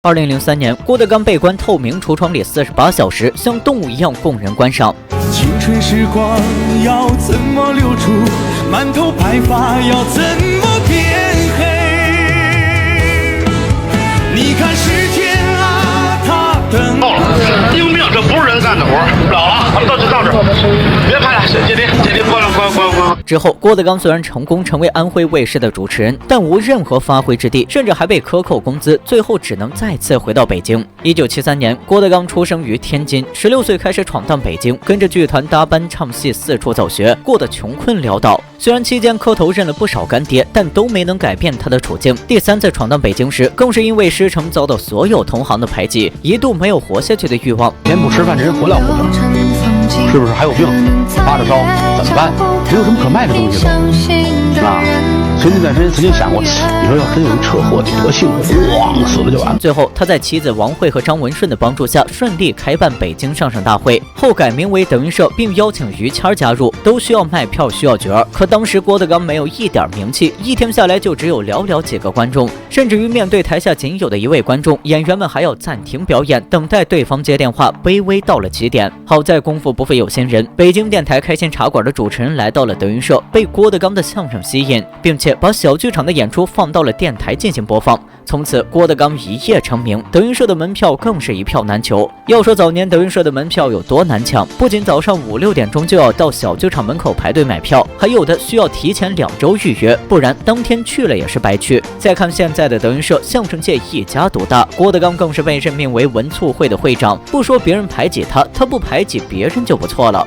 2003年，郭德纲被关透明橱窗里48小时，像动物一样供人观赏。青春时光要怎么留住？满头白发要怎么变黑？你看时间啊，它等。够了，硬命，这不是人干的活，老了，咱们就到这儿，别拍了，姐弟，关了。之后，郭德纲虽然成功成为安徽卫视的主持人，但无任何发挥之地，甚至还被克扣工资，最后只能再次回到北京。1973年，郭德纲出生于天津，16岁开始闯荡北京，跟着剧团搭班唱戏，四处走学，过得穷困潦倒。虽然期间磕头认了不少干爹，但都没能改变他的处境。第3次闯荡北京时，更是因为师承遭到所有同行的排挤，一度没有活下去的欲望。天不吃饭，这人活了不成？是不是还有病？发着烧怎么办？没有什么可卖的东西了啊！孙金在身曾经想过，你说要真有一车祸，多幸福，咣死了就完了。最后，他在妻子王慧和张文顺的帮助下，顺利开办北京相声大会，后改名为德云社，并邀请于谦加入。都需要卖票，需要角儿，可当时郭德纲没有一点名气，一天下来就只有寥寥几个观众，甚至于面对台下仅有的一位观众，演员们还要暂停表演，等待对方接电话，卑微到了极点。好在功夫不负有心人，北京电台开心茶馆的主持人来到了德云社，被郭德纲的相声吸引，并且把小剧场的演出放到了电台进行播放。从此，郭德纲一夜成名，德云社的门票更是一票难求。要说早年德云社的门票有多难抢，不仅早上5、6点钟就要到小剧场门口排队买票，还有的需要提前2周预约，不然当天去了也是白去。再看现在的德云社，相声界一家独大，郭德纲更是被任命为文促会的会长。不说别人排挤他，他不排挤别人就不错了。